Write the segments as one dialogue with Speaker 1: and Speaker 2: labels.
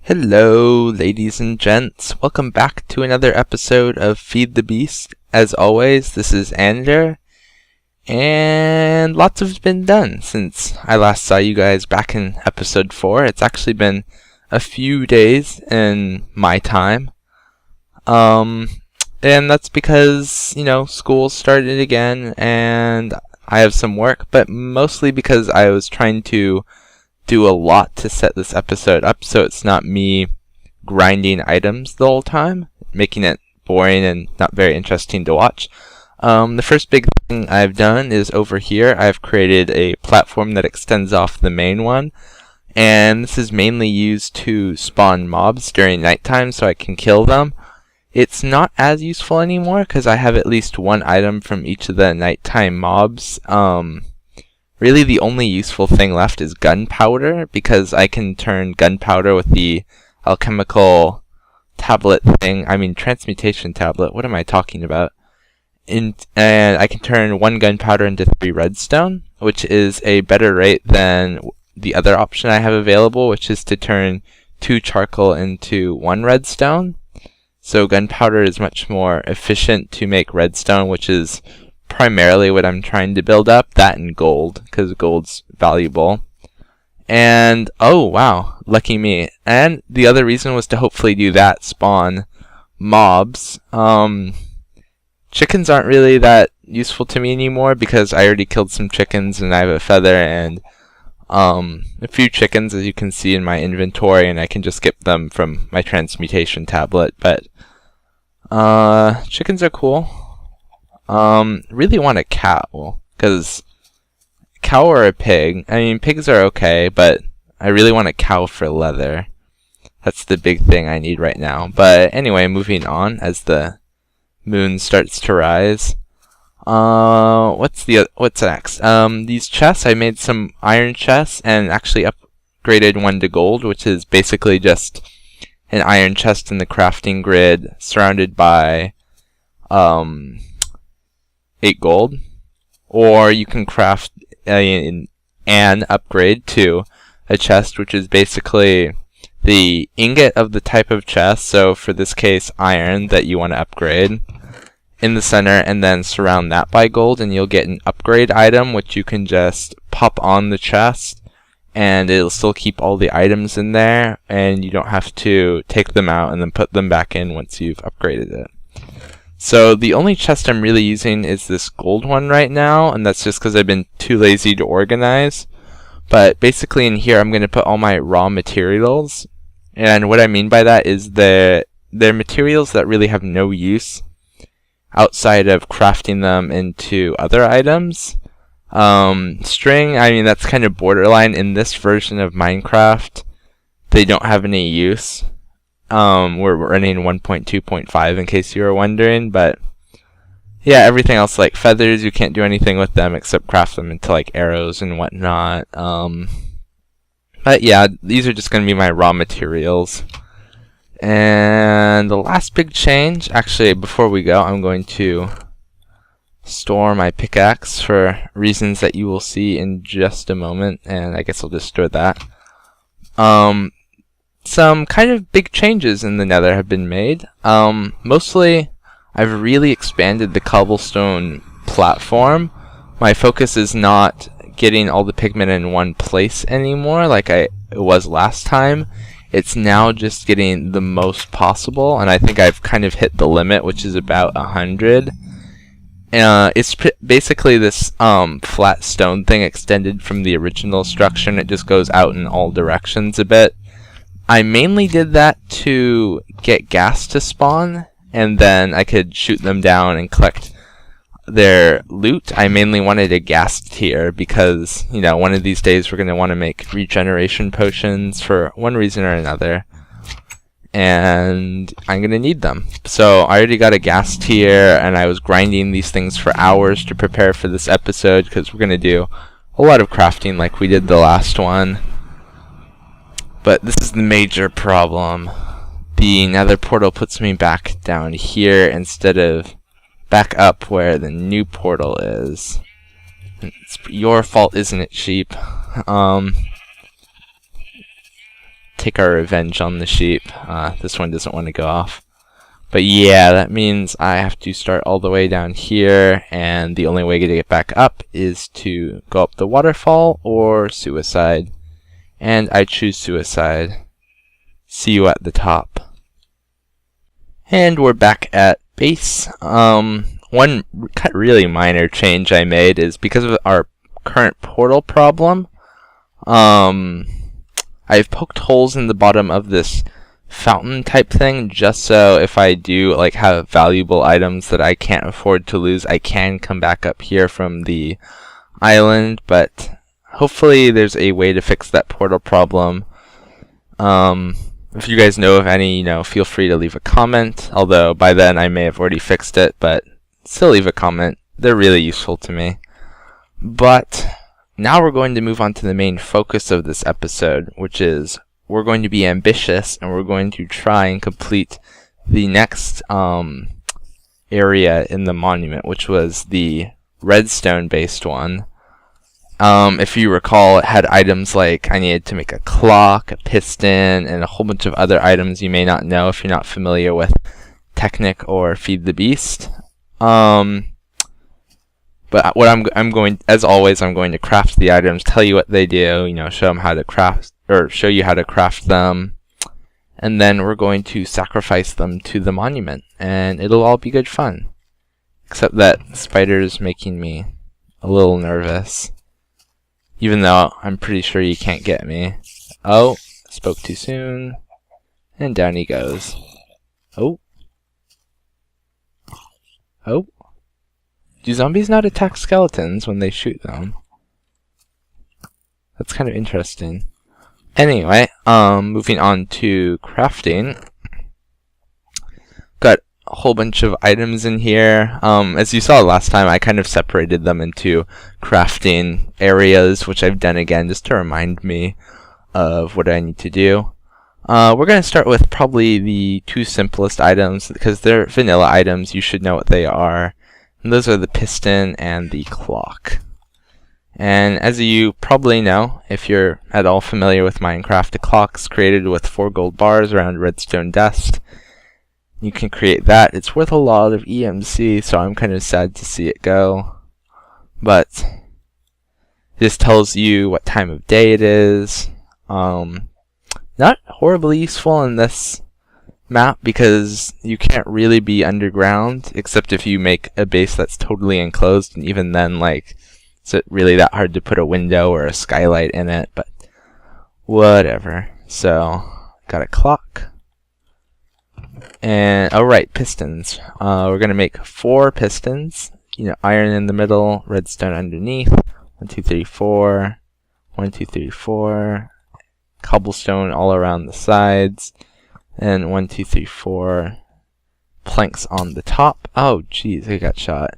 Speaker 1: Hello, ladies and gents. Welcome back to another episode of Feed the Beast. As always, this is Ander, and lots has been done since I last saw you guys back in episode 4. It's actually been a few days in my time. And that's because, school started again, and I have some work, but mostly because I was trying to do a lot to set this episode up so it's not me grinding items the whole time, making it boring and not very interesting to watch. The first big thing I've done is over here I've created a platform that extends off the main one, and this is mainly used to spawn mobs during nighttime so I can kill them. It's not as useful anymore because I have at least one item from each of the nighttime mobs. Really, the only useful thing left is gunpowder, because I can turn gunpowder with the alchemical tablet thing. Transmutation tablet. What am I talking about? And I can turn 1 gunpowder into 3 redstone, which is a better rate than the other option I have available, which is to turn 2 charcoal into 1 redstone. So gunpowder is much more efficient to make redstone, which is primarily what I'm trying to build up, that and gold, because gold's valuable. And oh wow, lucky me. And the other reason was to hopefully do that, spawn mobs. Chickens aren't really that useful to me anymore because I already killed some chickens and I have a feather and a few chickens, as you can see in my inventory, and I can just get them from my transmutation tablet. But chickens are cool. Really want a cow, because cow or a pig. Pigs are okay, but I really want a cow for leather. That's the big thing I need right now. But anyway, moving on as the moon starts to rise. What's next? These chests, I made some iron chests and actually upgraded one to gold, which is basically just an iron chest in the crafting grid surrounded by 8 gold, or you can craft an upgrade to a chest, which is basically the ingot of the type of chest, so for this case iron, that you want to upgrade in the center, and then surround that by gold, and you'll get an upgrade item which you can just pop on the chest and it'll still keep all the items in there, and you don't have to take them out and then put them back in once you've upgraded it. So the only chest I'm really using is this gold one right now, and that's just because I've been too lazy to organize. But basically in here I'm going to put all my raw materials, and what I mean by that is they're materials that really have no use outside of crafting them into other items. String, that's kind of borderline. In this version of Minecraft, they don't have any use. We're running 1.2.5 in case you were wondering, but yeah, everything else like feathers, you can't do anything with them except craft them into like arrows and whatnot. But yeah, these are just going to be my raw materials. And the last big change, actually before we go, I'm going to store my pickaxe for reasons that you will see in just a moment, and I guess I'll just store that. Some kind of big changes in the Nether have been made. Mostly, I've really expanded the cobblestone platform. My focus is not getting all the pigment in one place anymore like it was last time. It's now just getting the most possible, and I think I've kind of hit the limit, which is about 100. It's basically this flat stone thing extended from the original structure, and it just goes out in all directions a bit. I mainly did that to get ghast to spawn, and then I could shoot them down and collect their loot. I mainly wanted a ghast tier because, one of these days we're going to want to make regeneration potions for one reason or another, and I'm going to need them. So I already got a ghast tier, and I was grinding these things for hours to prepare for this episode because we're going to do a lot of crafting like we did the last one. But this is the major problem. The nether portal puts me back down here instead of back up where the new portal is. It's your fault, isn't it, sheep? take our revenge on the sheep. This one doesn't want to go off. But yeah, that means I have to start all the way down here, and the only way to get back up is to go up the waterfall or suicide. And I choose suicide. See you at the top. And we're back at base. One really minor change I made is because of our current portal problem. I've poked holes in the bottom of this fountain type thing just so if I do like have valuable items that I can't afford to lose, I can come back up here from the island. But hopefully there's a way to fix that portal problem. If you guys know of any, feel free to leave a comment, although by then I may have already fixed it, but still leave a comment. They're really useful to me. But now we're going to move on to the main focus of this episode, which is we're going to be ambitious and we're going to try and complete the next area in the monument, which was the redstone based one. If you recall, it had items like I needed to make a clock, a piston, and a whole bunch of other items you may not know if you're not familiar with Technic or Feed the Beast. But what I'm going, as always, I'm going to craft the items, tell you what they do, show them how to craft, or show you how to craft them, and then we're going to sacrifice them to the monument, and it'll all be good fun. Except that spider's making me a little nervous, even though I'm pretty sure you can't get me. Oh, spoke too soon, and down he goes. Oh. Oh. Do zombies not attack skeletons when they shoot them? That's kind of interesting. Anyway, moving on to crafting. Got a whole bunch of items in here. As you saw last time, I kind of separated them into crafting areas, which I've done again just to remind me of what I need to do. We're going to start with probably the two simplest items, because they're vanilla items. You should know what they are. And those are the piston and the clock. And as you probably know, if you're at all familiar with Minecraft, a clock's created with 4 gold bars around redstone dust. You can create that. It's worth a lot of EMC, so I'm kind of sad to see it go. But this tells you what time of day it is. Not horribly useful in this map because you can't really be underground except if you make a base that's totally enclosed, and even then, like, is it really that hard to put a window or a skylight in it? But whatever. So got a clock, and alright, pistons. We're gonna make 4 pistons, iron in the middle, redstone underneath. 1 2 3 4 1 2 3 4, cobblestone all around the sides, and 1 2 3 4 planks on the top. Oh jeez, I got shot.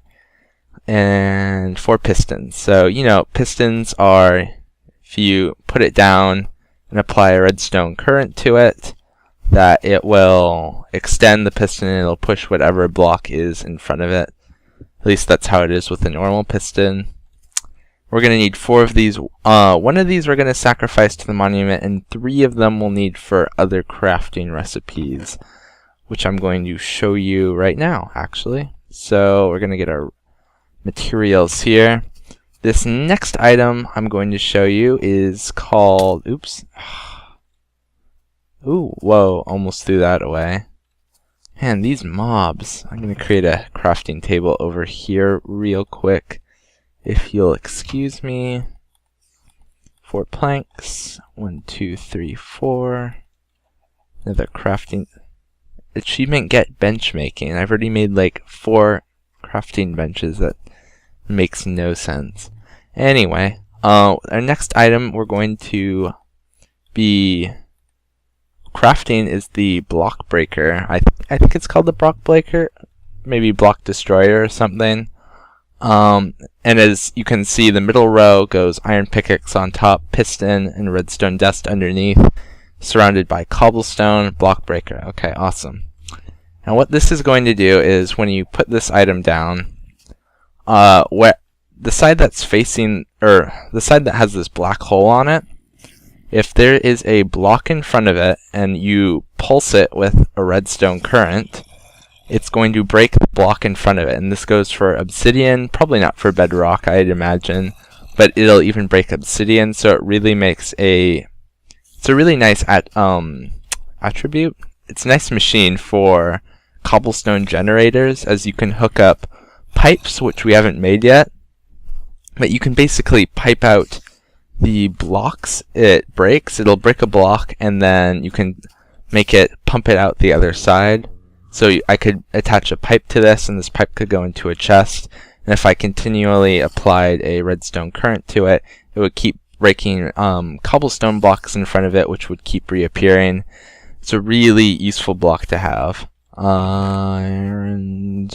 Speaker 1: And 4 pistons. So pistons are, if you put it down and apply a redstone current to it, that it will extend the piston and it'll push whatever block is in front of it. At least that's how it is with a normal piston. We're going to need 4 of these. 1 of these we're going to sacrifice to the monument, and 3 of them we'll need for other crafting recipes, which I'm going to show you right now, actually. So we're going to get our materials here. This next item I'm going to show you is called, oops. Ooh, whoa, almost threw that away. Man, these mobs. I'm going to create a crafting table over here real quick. If you'll excuse me. 4 planks. 1 2 3 4. Another crafting. Achievement get bench making. I've already made like 4 crafting benches. That makes no sense. Anyway, our next item we're going to be crafting is the block breaker. I think it's called the block breaker, maybe block destroyer or something. And as you can see, the middle row goes iron pickaxe on top, piston, and redstone dust underneath, surrounded by cobblestone, block breaker. Okay, awesome. Now what this is going to do is when you put this item down, where the side that's facing, or the side that has this black hole on it, if there is a block in front of it and you pulse it with a redstone current, it's going to break the block in front of it. And this goes for obsidian, probably not for bedrock, I'd imagine, but it'll even break obsidian, so it really makes it's a really nice attribute. It's a nice machine for cobblestone generators, as you can hook up pipes, which we haven't made yet, but you can basically pipe out the blocks it breaks. It'll break a block, and then you can make it pump it out the other side. So I could attach a pipe to this, and this pipe could go into a chest, and if I continually applied a redstone current to it, it would keep breaking cobblestone blocks in front of it, which would keep reappearing. It's a really useful block to have. And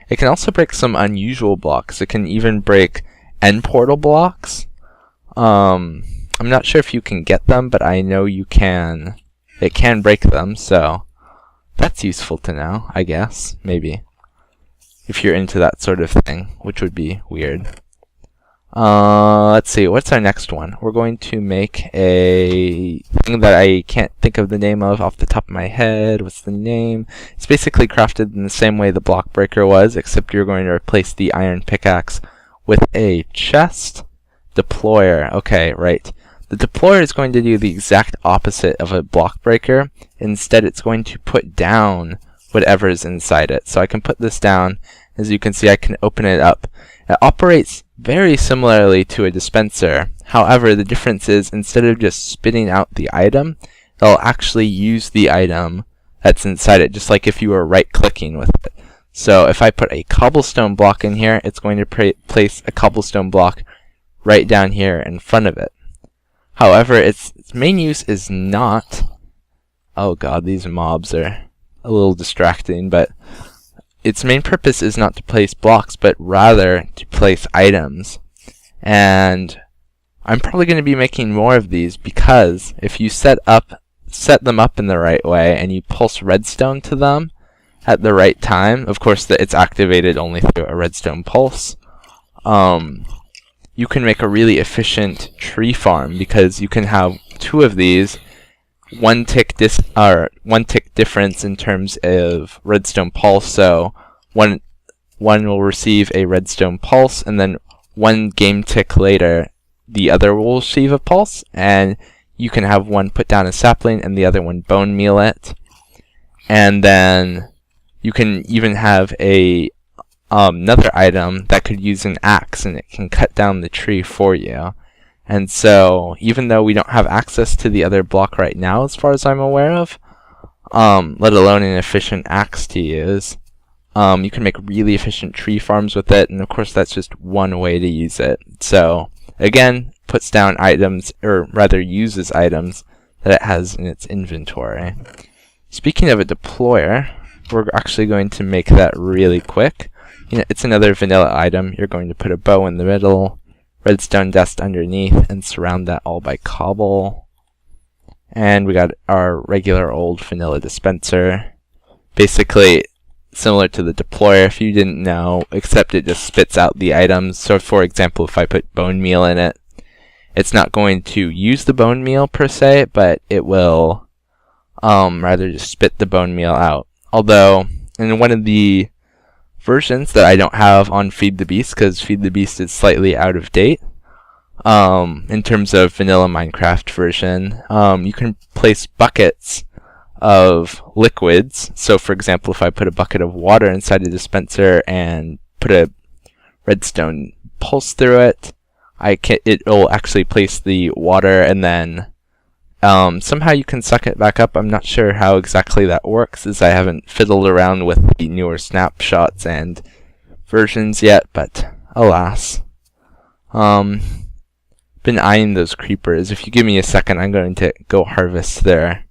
Speaker 1: it can also break some unusual blocks. It can even break end portal blocks. I'm not sure if you can get them, but I know you can. It can break them, so that's useful to know, I guess, maybe, if you're into that sort of thing, which would be weird. Let's see, what's our next one? We're going to make a thing that I can't think of the name of off the top of my head. What's the name? It's basically crafted in the same way the block breaker was, except you're going to replace the iron pickaxe with a chest. Deployer. Okay, right. The deployer is going to do the exact opposite of a block breaker. Instead, it's going to put down whatever is inside it. So I can put this down. As you can see, I can open it up. It operates very similarly to a dispenser. However, the difference is, instead of just spitting out the item, it'll actually use the item that's inside it, just like if you were right-clicking with it. So if I put a cobblestone block in here, it's going to place a cobblestone block right down here in front of it. However, its main use is not... Oh god, these mobs are a little distracting, but its main purpose is not to place blocks, but rather to place items. And I'm probably going to be making more of these, because if you set them up in the right way and you pulse redstone to them at the right time, of course it's activated only through a redstone pulse, you can make a really efficient tree farm, because you can have two of these, one tick difference in terms of redstone pulse. So one will receive a redstone pulse, and then one game tick later the other will receive a pulse, and you can have one put down a sapling and the other one bone meal it. And then you can even have another item that could use an axe, and it can cut down the tree for you. And so, even though we don't have access to the other block right now, as far as I'm aware of, let alone an efficient axe to use, you can make really efficient tree farms with it, and of course that's just one way to use it. So, again, puts down items, or rather uses items that it has in its inventory. Speaking of a deployer, we're actually going to make that really quick. It's another vanilla item. You're going to put a bow in the middle, redstone dust underneath, and surround that all by cobble. And we got our regular old vanilla dispenser. Basically similar to the deployer, if you didn't know, except it just spits out the items. So for example, if I put bone meal in it, it's not going to use the bone meal per se, but it will rather just spit the bone meal out. Although, in one of the versions that I don't have on Feed the Beast, because Feed the Beast is slightly out of date, in terms of vanilla Minecraft version, you can place buckets of liquids. So for example, if I put a bucket of water inside a dispenser and put a redstone pulse through it, it will actually place the water, and then somehow you can suck it back up. I'm not sure how exactly that works, as I haven't fiddled around with the newer snapshots and versions yet, but alas. Been eyeing those creepers. If you give me a second, I'm going to go harvest their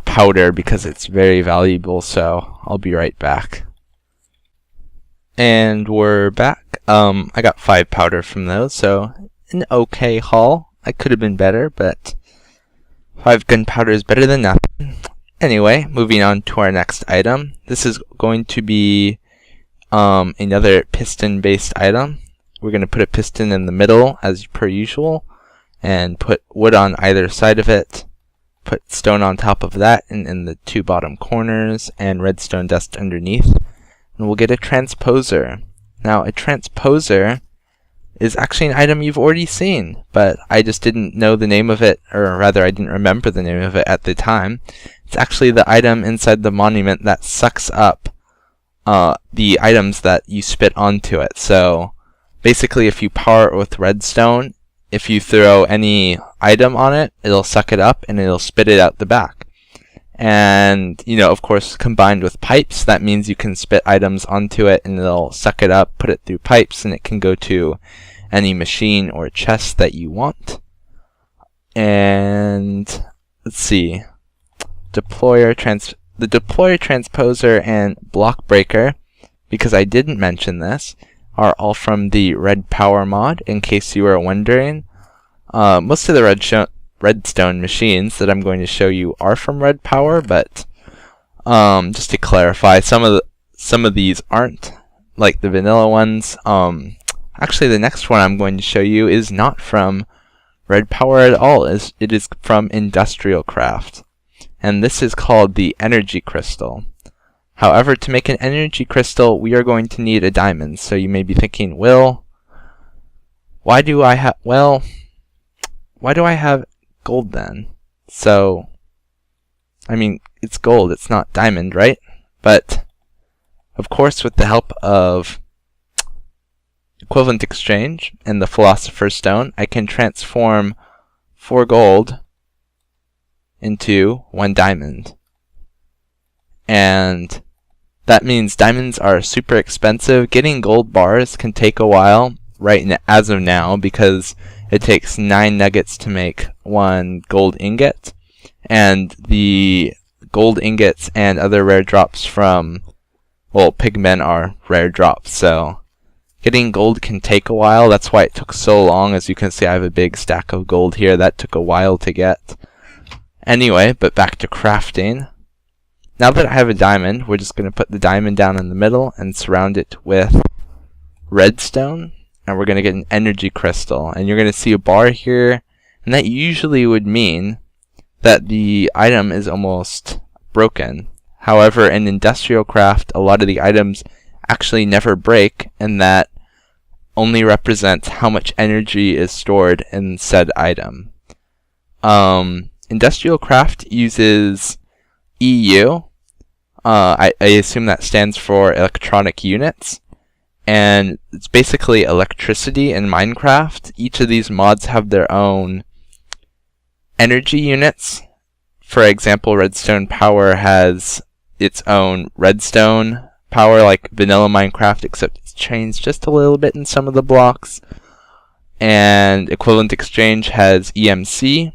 Speaker 1: powder, because it's very valuable, so I'll be right back. And we're back. I got 5 powder from those, so an okay haul. I could have been better, but 5 gunpowder is better than nothing. Anyway, moving on to our next item. This is going to be another piston-based item. We're going to put a piston in the middle, as per usual, and put wood on either side of it, put stone on top of that and in the two bottom corners, and redstone dust underneath, and we'll get a transposer. Now, a transposer is actually an item you've already seen, but I just didn't know the name of it, or rather I didn't remember the name of it at the time. It's actually the item inside the monument that sucks up the items that you spit onto it. So basically, if you power it with redstone, if you throw any item on it, it'll suck it up and it'll spit it out the back. And, of course, combined with pipes, that means you can spit items onto it and it'll suck it up, put it through pipes, and it can go to any machine or chest that you want. And let's see. The deployer, transposer, and block breaker, because I didn't mention this, are all from the Red Power mod, in case you were wondering. Most of the redstone machines that I'm going to show you are from Red Power, but just to clarify, some of these aren't, like the vanilla ones. Actually, the next one I'm going to show you is not from Red Power at all. It is from Industrial Craft, and this is called the Energy Crystal. However, to make an energy crystal, we are going to need a diamond. So you may be thinking, Will, why do I have gold then? So, I mean, it's gold, it's not diamond, right? But, of course, with the help of equivalent exchange and the Philosopher's Stone, I can transform 4 gold into 1 diamond. And that means diamonds are super expensive. Getting gold bars can take a while as of now, because it takes 9 nuggets to make 1 gold ingot, and the gold ingots and other rare drops from, well, pigmen are rare drops, so getting gold can take a while. That's why it took so long. As you can see, I have a big stack of gold here. That took a while to get. Anyway, but back to crafting. Now that I have a diamond, we're just going to put the diamond down in the middle and surround it with redstone, and we're going to get an energy crystal. And you're going to see a bar here, and that usually would mean that the item is almost broken. However, in Industrial Craft, a lot of the items actually never break, and that only represents how much energy is stored in said item. Industrial Craft uses EU. I assume that stands for electronic units, and it's basically electricity in Minecraft. Each of these mods have their own energy units. For example, Redstone Power has its own redstone power, like vanilla Minecraft, except it's changed just a little bit in some of the blocks. And Equivalent Exchange has EMC,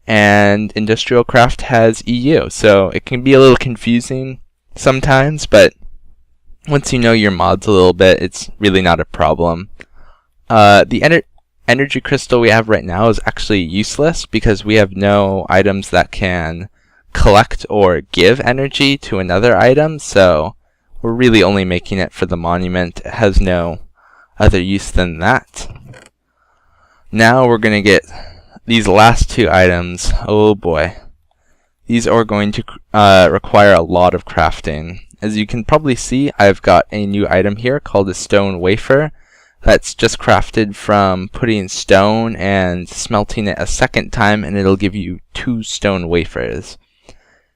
Speaker 1: and Industrial Craft has EU. So it can be a little confusing sometimes, but once you know your mods a little bit, it's really not a problem. The energy crystal we have right now is actually useless because we have no items that can collect or give energy to another item, so we're really only making it for the monument. It has no other use than that. Now we're going to get these last 2 items. Oh boy. These are going to require a lot of crafting. As you can probably see, I've got a new item here called a stone wafer. That's just crafted from putting stone and smelting it a second time, and it'll give you 2 stone wafers.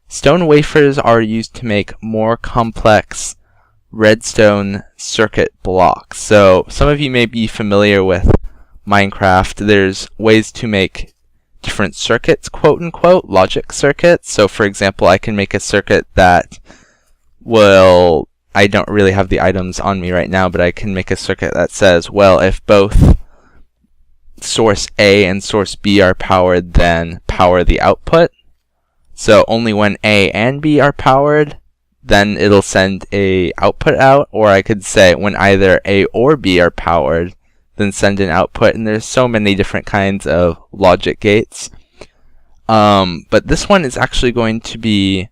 Speaker 1: Stone wafers are used to make more complex redstone circuit blocks. So some of you may be familiar with Minecraft. There's ways to make different circuits, quote unquote, logic circuits. So for example, I can make a circuit that will, I don't really have the items on me right now, but I can make a circuit that says, well, if both source A and source B are powered, then power the output. So only when A and B are powered, then it'll send a output out. Or I could say when either A or B are powered, then send an output. And there's so many different kinds of logic gates. But this one is actually going to be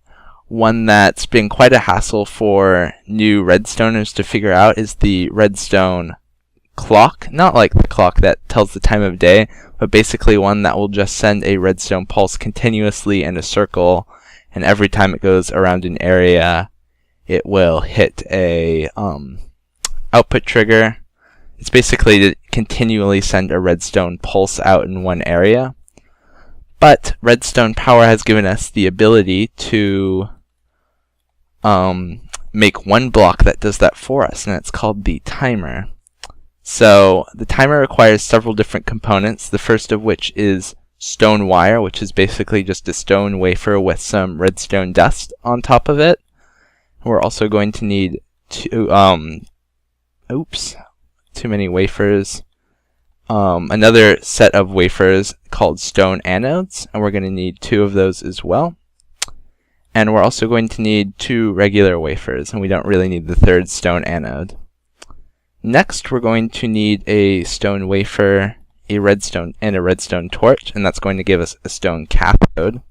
Speaker 1: one that's been quite a hassle for new redstoners to figure out, is the redstone clock, not like the clock that tells the time of day, but basically one that will just send a redstone pulse continuously in a circle, and every time it goes around an area, it will hit a output trigger. It's basically to continually send a redstone pulse out in one area. But redstone power has given us the ability to make one block that does that for us, and it's called the timer. So the timer requires several different components, the first of which is stone wire, which is basically just a stone wafer with some redstone dust on top of it. We're also going to need too many wafers. Another set of wafers called stone anodes, and we're going to need 2 of those as well. And we're also going to need 2 regular wafers, and we don't really need the 3rd stone anode. Next, we're going to need a stone wafer, a redstone, and a redstone torch, and that's going to give us a stone cathode.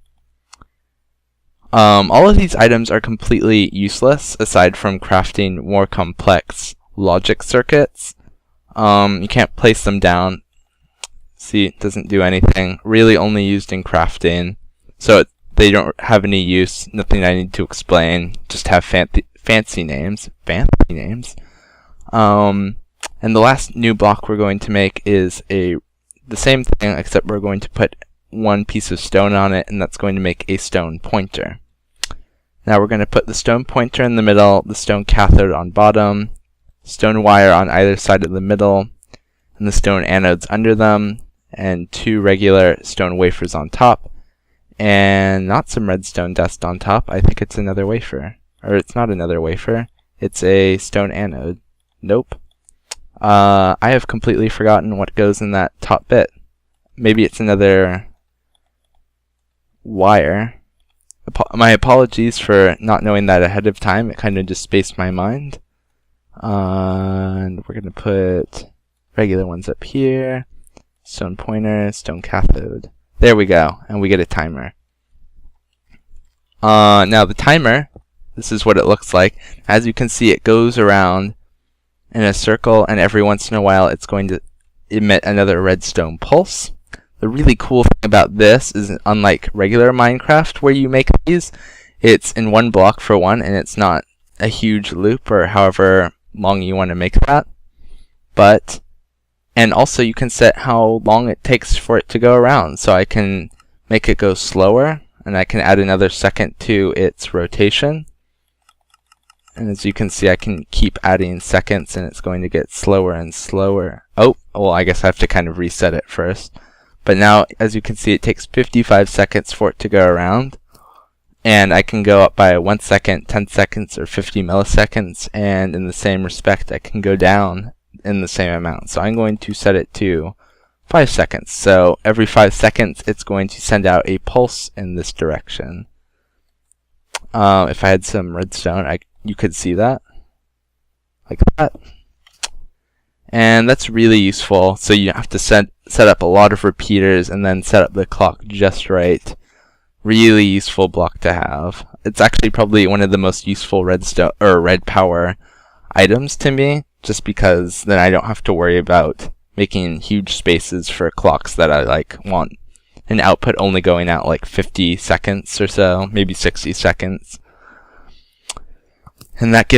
Speaker 1: All of these items are completely useless, aside from crafting more complex logic circuits. You can't place them down. See, it doesn't do anything. Really only used in crafting. So they don't have any use. Nothing I need to explain. Just have fancy names. Fancy names. And the last new block we're going to make is the same thing, except we're going to put one piece of stone on it, and that's going to make a stone pointer. Now we're going to put the stone pointer in the middle, the stone cathode on bottom, stone wire on either side of the middle, and the stone anodes under them, and 2 regular stone wafers on top, and not some redstone dust on top. I think it's another wafer. Or it's not another wafer. It's a stone anode. Nope. I have completely forgotten what goes in that top bit. Maybe it's another wire. My apologies for not knowing that ahead of time. It kind of just spaced my mind. And we're going to put regular ones up here. Stone pointer, stone cathode. There we go. And we get a timer. Now the timer, this is what it looks like. As you can see, it goes around in a circle, and every once in a while it's going to emit another redstone pulse. The really cool thing about this is, unlike regular Minecraft where you make these, it's in one block for one, and it's not a huge loop or however long you want to make that. And also you can set how long it takes for it to go around. So I can make it go slower, and I can add another second to its rotation. And as you can see, I can keep adding seconds, and it's going to get slower and slower. Oh, well, I guess I have to kind of reset it first. But now, as you can see, it takes 55 seconds for it to go around. And I can go up by 1 second, 10 seconds, or 50 milliseconds. And in the same respect, I can go down in the same amount. So I'm going to set it to 5 seconds. So every 5 seconds, it's going to send out a pulse in this direction. If I had some redstone, you could see that, like that. And that's really useful. So you have to set up a lot of repeaters and then set up the clock just right. Really useful block to have. It's actually probably one of the most useful redstone or red power items to me, just because then I don't have to worry about making huge spaces for clocks that I want an output only going out like 50 seconds or so, maybe 60 seconds. And that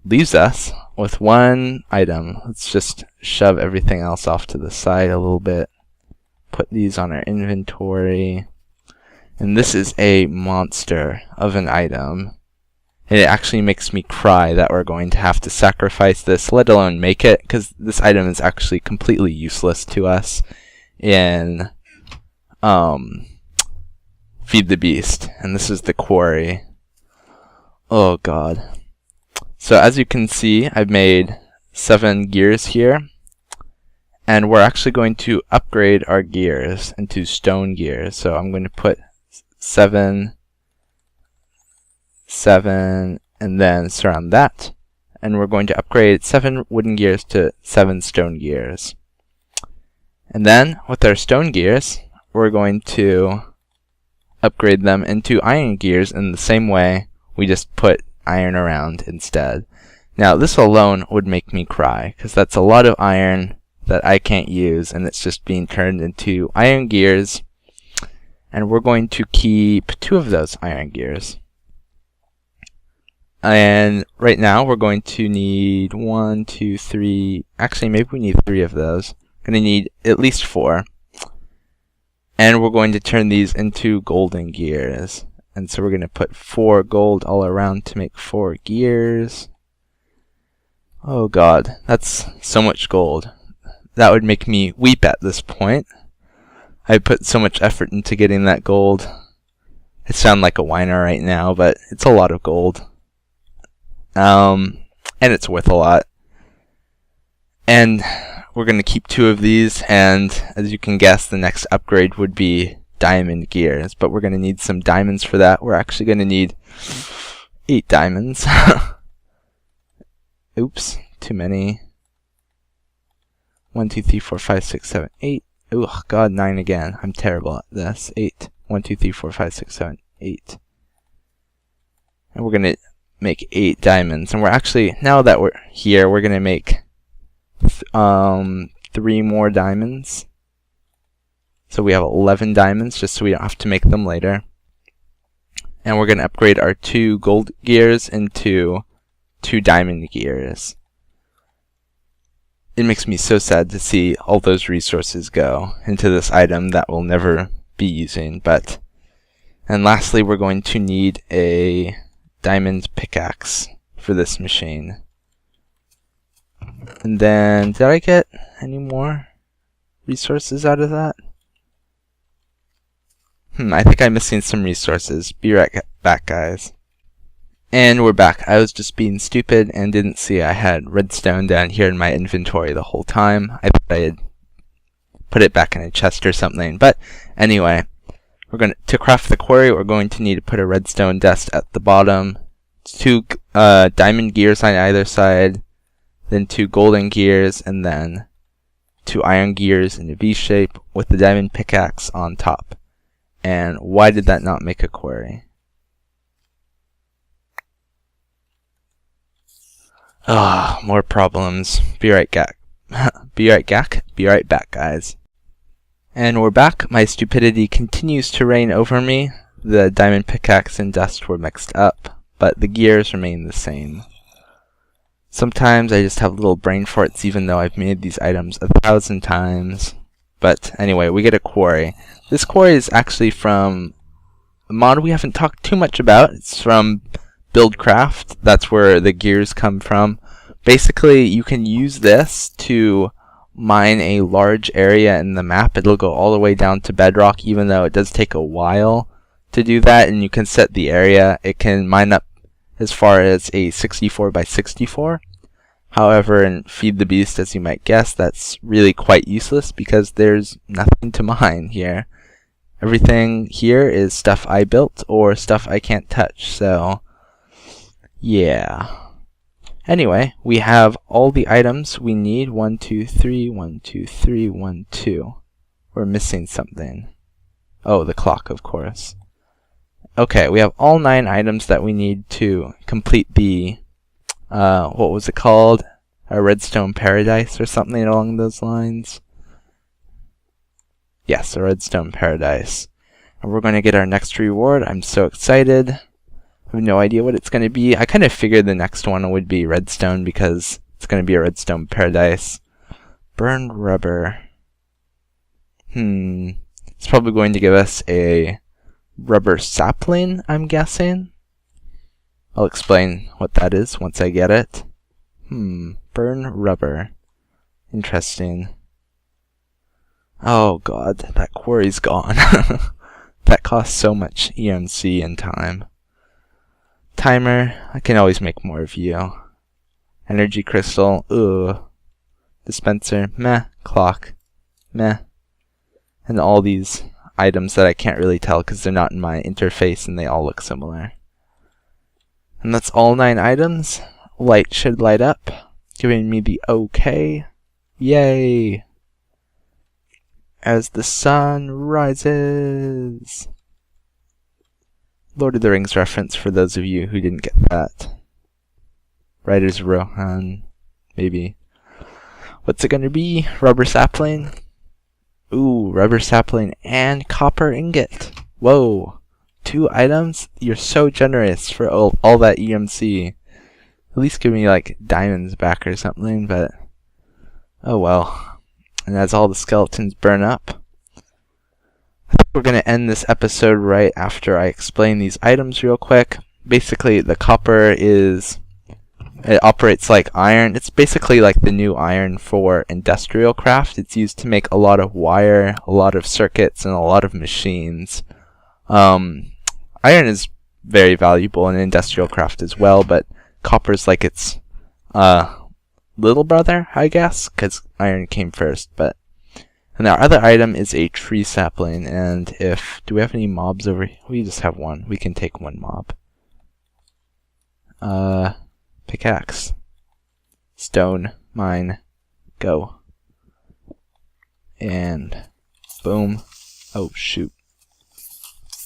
Speaker 1: leaves us with one item. Let's just shove everything else off to the side a little bit. Put these on our inventory. And this is a monster of an item. And it actually makes me cry that we're going to have to sacrifice this, let alone make it, because this item is actually completely useless to us in Feed the Beast. And this is the quarry. Oh god. So as you can see, I've made 7 gears here, and we're actually going to upgrade our gears into stone gears. So I'm going to put 7, 7, and then surround that, and we're going to upgrade 7 wooden gears to 7 stone gears. And then with our stone gears, we're going to upgrade them into iron gears in the same way. We just put iron around instead. Now this alone would make me cry, because that's a lot of iron that I can't use, and it's just being turned into iron gears. And we're going to keep 2 of those iron gears. And right now we're going to need 1, 2, 3. Actually, maybe we need 3 of those. Going to need at least 4. And we're going to turn these into golden gears. And so we're going to put 4 gold all around to make 4 gears. Oh god, that's so much gold. That would make me weep at this point. I put so much effort into getting that gold. I sound like a whiner right now, but it's a lot of gold. And it's worth a lot. And we're going to keep 2 of these, and as you can guess, the next upgrade would be diamond gears. But we're going to need some diamonds for that. We're actually going to need 8 diamonds. Oops, too many. 1, 2, 3, 4, 5, 6, 7, 8. Oh god, 9 again. I'm terrible at this. 8. 1, 2, 3, 4, 5, 6, 7, 8. And we're going to make 8 diamonds. And we're actually, now that we're here, we're going to make 3 more diamonds. So we have 11 diamonds, just so we don't have to make them later. And we're going to upgrade our 2 gold gears into 2 diamond gears. It makes me so sad to see all those resources go into this item that we'll never be using. And lastly, we're going to need a diamond pickaxe for this machine. And then, did I get any more resources out of that? I think I'm missing some resources. Be right back, guys. And we're back. I was just being stupid and didn't see I had redstone down here in my inventory the whole time. I thought I had put it back in a chest or something. But anyway, to craft the quarry, we're going to need to put a redstone dust at the bottom, 2 diamond gears on either side, then 2 golden gears, and then 2 iron gears in a V shape with the diamond pickaxe on top. And why did that not make a quarry? More problems. Be right back. Be right back, guys. And we're back. My stupidity continues to reign over me. The diamond pickaxe and dust were mixed up, but the gears remain the same. Sometimes I just have little brain farts even though I've made these items 1,000 times. But anyway, we get a quarry. This quarry is actually from a mod we haven't talked too much about. It's from Buildcraft. That's where the gears come from. Basically, you can use this to mine a large area in the map. It'll go all the way down to bedrock, even though it does take a while to do that, and you can set the area. It can mine up as far as a 64 by 64. However, in Feed the Beast, as you might guess, that's really quite useless because there's nothing to mine here. Everything here is stuff I built or stuff I can't touch, so yeah. Anyway, we have all the items we need. 1, 2, 3, 1, 2, 3, 1, 2. We're missing something. Oh, the clock, of course. Okay, we have all 9 items that we need to complete the, what was it called? A redstone paradise or something along those lines. Yes, a redstone paradise. And we're going to get our next reward. I'm so excited. I have no idea what it's going to be. I kind of figured the next one would be redstone because it's going to be a redstone paradise. Burned rubber. It's probably going to give us a rubber sapling, I'm guessing. I'll explain what that is once I get it. Burn rubber. Interesting. Oh god, that quarry's gone. That costs so much EMC and time. Timer, I can always make more of you. Energy crystal, ugh. Dispenser, meh. Clock, meh. And all these items that I can't really tell because they're not in my interface and they all look similar. And that's all 9 items. Light should light up, giving me the okay. Yay! As the sun rises. Lord of the Rings reference for those of you who didn't get that. Writer's row on maybe. What's it gonna be? Rubber sapling? Ooh, rubber sapling and copper ingot. Whoa. 2 items? You're so generous for all that EMC. At least give me like diamonds back or something, but oh well. And as all the skeletons burn up, I think we're going to end this episode right after I explain these items real quick. Basically, the copper it operates like iron. It's basically like the new iron for industrial craft. It's used to make a lot of wire, a lot of circuits, and a lot of machines. Iron is very valuable in industrial craft as well, but copper's like its little brother, I guess, because iron came first. And our other item is a tree sapling, and do we have any mobs over here? We just have one. We can take one mob. Pickaxe. Stone. Mine. Go. And boom. Oh shoot.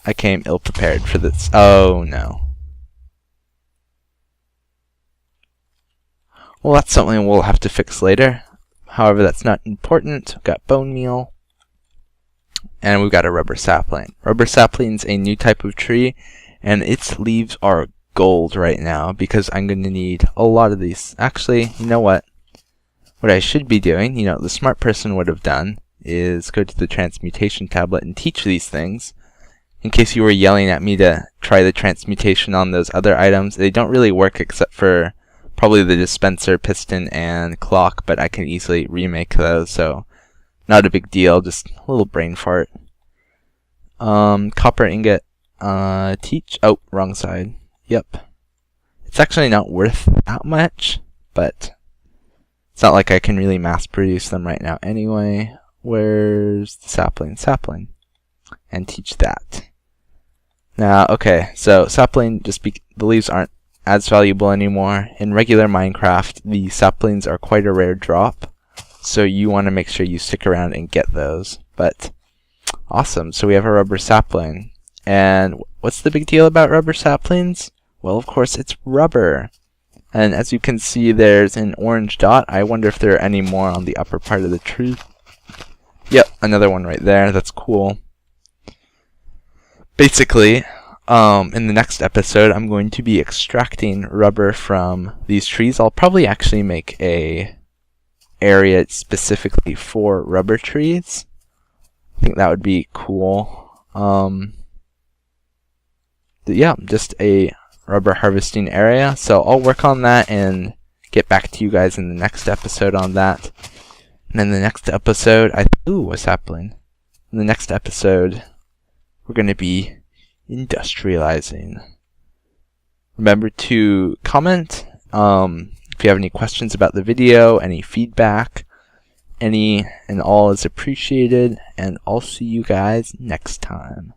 Speaker 1: I came ill-prepared for this. Oh no. Well, that's something we'll have to fix later. However, that's not important. We've got bone meal. And we've got a rubber sapling. Rubber sapling's a new type of tree, and its leaves are gold right now because I'm going to need a lot of these. Actually, you know what? What I should be doing, the smart person would have done, is go to the transmutation tablet and teach these things. In case you were yelling at me to try the transmutation on those other items, they don't really work except for probably the dispenser, piston, and clock, but I can easily remake those, so not a big deal, just a little brain fart. Copper ingot, teach, oh, wrong side, yep. It's actually not worth that much, but it's not like I can really mass produce them right now anyway. Where's the sapling? Sapling. And teach that. Now, okay, so sapling, the leaves aren't as valuable anymore. In regular Minecraft, the saplings are quite a rare drop, so you want to make sure you stick around and get those. But awesome, so we have a rubber sapling. And what's the big deal about rubber saplings? Well, of course, it's rubber. And as you can see, there's an orange dot. I wonder if there are any more on the upper part of the tree. Yep, another one right there. That's cool. Basically, in the next episode, I'm going to be extracting rubber from these trees. I'll probably actually make a area specifically for rubber trees. I think that would be cool. Yeah, just a rubber harvesting area. So I'll work on that and get back to you guys in the next episode on that. And in the next episode, ooh, a sapling. In the next episode, we're going to be industrializing. Remember to comment if you have any questions about the video, any feedback, any and all is appreciated, and I'll see you guys next time.